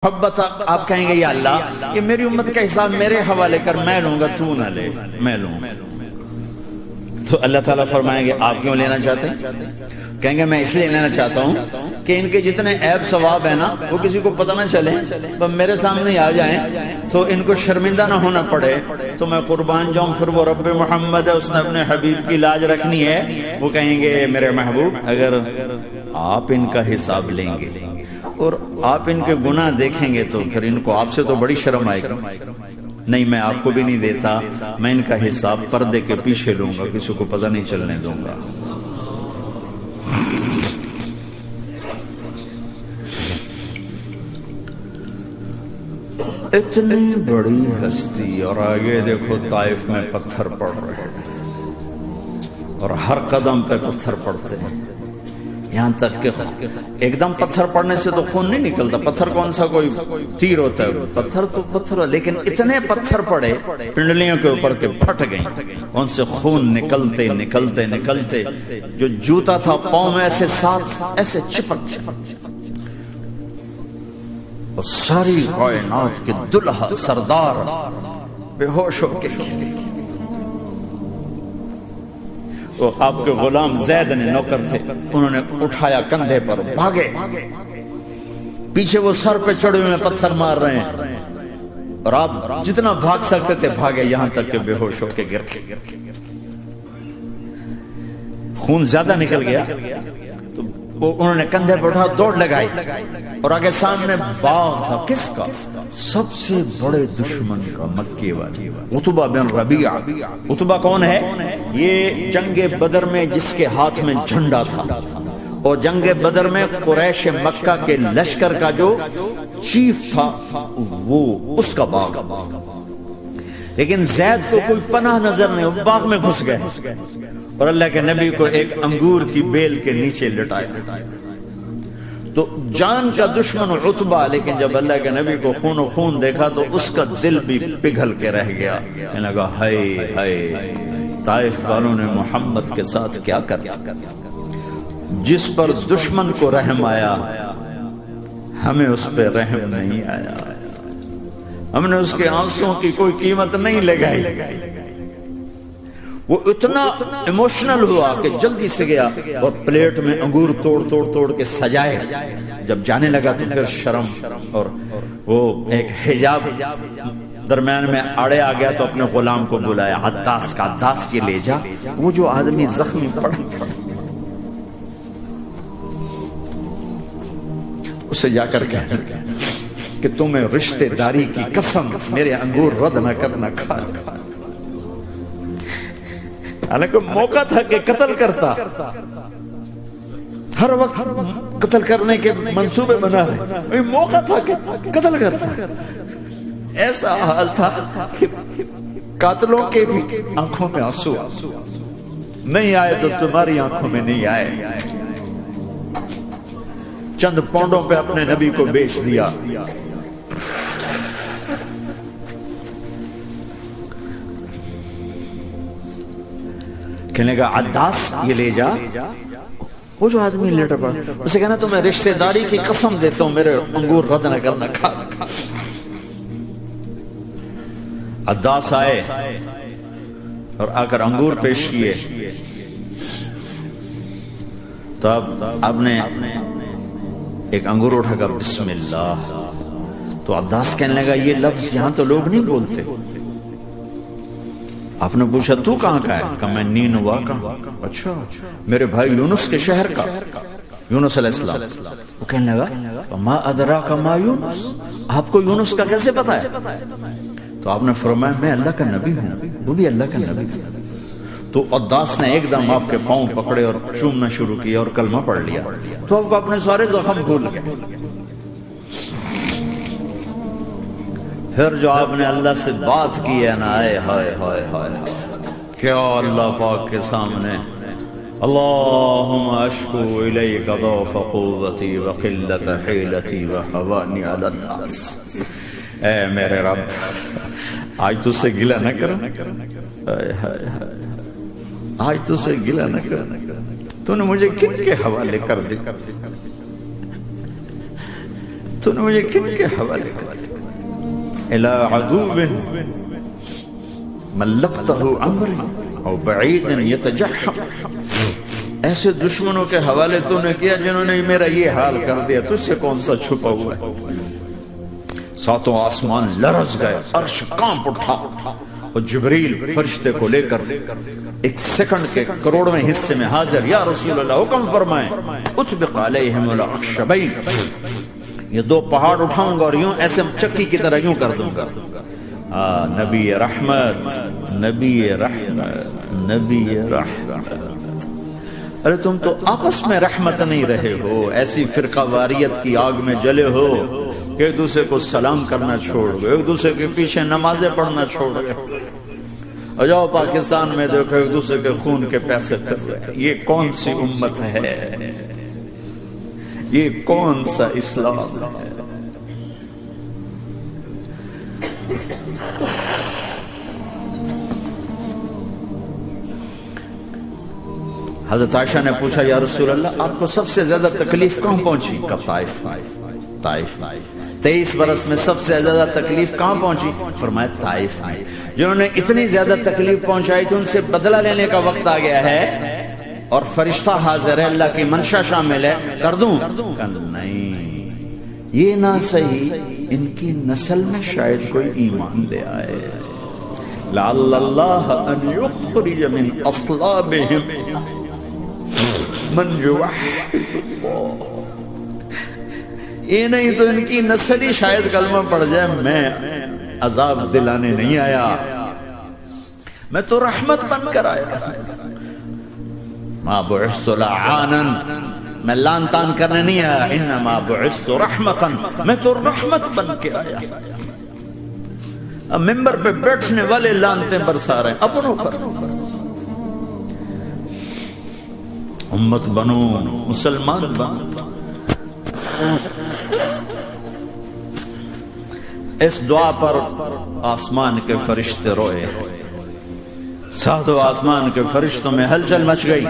محبت آپ کہیں گے یا اللہ یہ میری امت کا حساب میرے حوالے کر، میں لوں گا، تو نہ لے، میں لوں۔ تو اللہ تعالیٰ فرمائیں گے آپ کیوں لینا چاہتے ہیں؟ کہیں گے میں اس لیے لینا چاہتا ہوں کہ ان کے جتنے عیب ثواب ہیں نا وہ کسی کو پتہ نہ چلے، بس میرے سامنے آ جائیں تو ان کو شرمندہ نہ ہونا پڑے، تو میں قربان جاؤں۔ پھر وہ رب محمد ہے، اس نے اپنے حبیب کی لاج رکھنی ہے، وہ کہیں گے میرے محبوب اگر آپ ان کا حساب لیں گے اور آپ ان کے گناہ دیکھیں گے تو پھر ان کو آپ سے تو بڑی شرم آئے گی، نہیں میں آپ کو بھی نہیں دیتا، میں ان کا حساب پردے کے پیچھے لوں گا، کسی کو پتہ نہیں چلنے دوں گا۔ اتنی بڑی ہستی، اور آگے دیکھو طائف میں پتھر پڑ رہے ہیں اور ہر قدم پہ پتھر پڑتے ہیں، یہاں تک کہ ایک دم پتھر پڑنے سے تو خون نہیں نکلتا، پتھر کون سا کوئی تیر ہوتا ہے، پتھر تو پتھر، لیکن اتنے پتھر پڑے پنڈلیوں کے اوپر کے پھٹ گئیں، ان سے خون نکلتے نکلتے نکلتے جو جوتا تھا پاؤں میں ایسے ساتھ ایسے چپک، اور ساری کائنات کے دلہا سردار بے ہوش ہو کے، وہ آپ کے غلام زید نے نوکر تھے، انہوں نے اٹھایا کندھے پر، بھاگے، پیچھے وہ سر پہ چڑھے ہوئے پتھر مار رہے ہیں، اور آپ جتنا بھاگ سکتے تھے بھاگے، یہاں تک کہ بے ہوش ہو کے گر گئے، خون زیادہ نکل گیا تو انہوں نے کندھے پر اٹھا دوڑ لگائی، اور آگے سامنے باغ تھا، کس کا؟ سب سے بڑے دشمن کا، مکے والے عتبہ بن ربیعہ۔ عتبہ کون ہے؟ یہ جنگ بدر میں جس کے ہاتھ میں جھنڈا تھا، اور جنگ بدر میں قریش مکہ کے لشکر کا جو چیف تھا وہ اس کا باغ، لیکن زید کو کوئی پناہ نظر نہیں، وہ باغ میں گھس گئے اور اللہ کے نبی کو ایک انگور کی بیل کے نیچے لٹایا۔ تو جان کا دشمن عتبہ، لیکن جب اللہ کے نبی کو خون و خون دیکھا تو اس کا دل بھی پگھل کے رہ گیا، کہنے لگا ہائے ہائے، طائف والوں نے محمد کے ساتھ کیا کر دیا، جس پر دشمن کو رحم آیا ہمیں اس پہ رحم نہیں آیا، ہم نے اس کے آنسوں کی کوئی قیمت نہیں لگائی۔ وہ اتنا ایموشنل ہوا کہ جلدی سے گیا اور پلیٹ میں انگور توڑ کے سجائے، جب جانے لگا تو پھر شرم اور وہ ایک حجاب درمیان میں آڑے آ گیا، تو اپنے غلام کو بلایا، عداس کا، عداس یہ لے جا وہ جو آدمی زخمی پڑا، اسے جا کر کہہ کہ تمہیں رشتہ داری کی قسم میرے انگور رد نہ کرنا، کھا۔ حالانکہ موقع تھا کہ قتل کرتا، ہر وقت قتل کرنے کے منصوبے بنا رہے، موقع تھا کہ قتل کرتا، ایسا حال تھا کہ قاتلوں کے بھی آنکھوں میں آنسو نہیں آئے تو تمہاری آنکھوں میں نہیں آئے۔ چند پونڈوں پہ اپنے نبی کو بیچ دیا، کہنے لگا عداس یہ لے جا، وہ جو آدمی لیٹر پڑا، اسے کہنا تمہیں رشتہ داری کی قسم دیتا ہوں میرے انگور رد نہ کرنا، کھا۔ عداس آئے اور آ کر انگور پیش کیے، تو اب آپ نے ایک انگور اٹھا کر بسم اللہ، تو عداس کہنے لگا یہ لفظ یہاں تو لوگ نہیں بولتے۔ آپ نے پوچھا تو کہاں کا ہے؟ کہا میں نینوا کا۔ اچھا، میرے بھائی یونس کے شہر کا، یونس علیہ السلام۔ وہ کہنے لگا ما ادراک ما یونس، آپ کو یونس کا کیسے پتا ہے؟ تو آپ نے فرمایا میں اللہ کا نبی ہوں، وہ بھی اللہ کا نبی تھا۔ تو عداس نے ایک دم آپ کے پاؤں پکڑے اور چومنا شروع کیا اور کلمہ پڑھ لیا، تو آپ کو اپنے سارے زخم بھول گئے۔ پھر جو آپ نے اللہ سے بات کی ہے نا، آئے ہائے ہائے ہائے، کیا اللہ پاک کے سامنے اللہم اشکو الیک ضعف قوتی وقلت حیلتی وحوانی علی الناس، اے میرے رب آج تو سے گلہ نہ کر، آج تو سے گلہ نہ کر، تو نے مجھے کن کے حوالے کر دی، تو نے مجھے کن کے حوالے کر دیا؟ الى عدو ملکتہ عمری او بعید یتجحم، ایسے دشمنوں کے حوالے تو نے کیا جنہوں نے میرا یہ حال کر دیا، تجھ سے کون سا چھپا ہوا ہے؟ ساتوں آسمان لرز گئے، عرش کانپ اٹھا، اور جبریل فرشتے کو لے کر ایک سیکنڈ کے کروڑویں حصے میں حاضر، یا رسول اللہ حکم فرمائیں اطبق علیہم الاخشبین، یہ دو پہاڑ اٹھاؤں گا اور یوں ایسے چکی کی طرح یوں کر دوں گا۔ نبی رحمت، نبی رحمت، نبی رحمت۔ ارے تم تو آپس میں رحمت نہیں رہے ہو، ایسی فرقہ واریت کی آگ میں جلے ہو کہ ایک دوسرے کو سلام کرنا چھوڑ گئے، ایک دوسرے کے پیچھے نمازیں پڑھنا چھوڑ گئے، اور جاؤ پاکستان میں دیکھو ایک دوسرے کے خون کے پیسے کر رہے۔ یہ کون سی امت ہے؟ یہ کون سا اسلام ہے؟ حضرت عائشہ نے پوچھا یا رسول اللہ آپ کو سب سے زیادہ تکلیف کہاں پہنچی؟ کہا طائف۔ 23 برس میں سب سے زیادہ تکلیف کہاں پہنچی؟ فرمایا طائف میں۔ جنہوں نے اتنی زیادہ تکلیف پہنچائی تھی ان سے بدلہ لینے کا وقت آ گیا ہے، اور فرشتہ حاضر ہے، اللہ کی منشا شامل ہے، کر دوں؟ کہا نہیں، یہ نہ صحیح، ان کی نسل میں شاید کوئی ایمان لے آئے، لعل اللہ ان یخرج من اصلابہم من یوحد اللہ، یہ نہیں تو ان کی نسل ہی شاید کلمہ پڑھ جائے۔ میں عذاب دلانے نہیں آیا، میں تو رحمت بن کر آیا، ما بعثت لعانا، میں لان تان کرنے نہیں آیا، انما بعثت رحمتا، میں تو رحمت بن کے آیا۔ اب ممبر پہ بیٹھنے والے لانتے برسا رہے ہیں اپنوں پر۔ امت بنو، مسلمان بنو، اس دعا پر آسمان کے فرشتے روئے، ساتوں آسمان کے فرشتوں میں ہلچل مچ گئی۔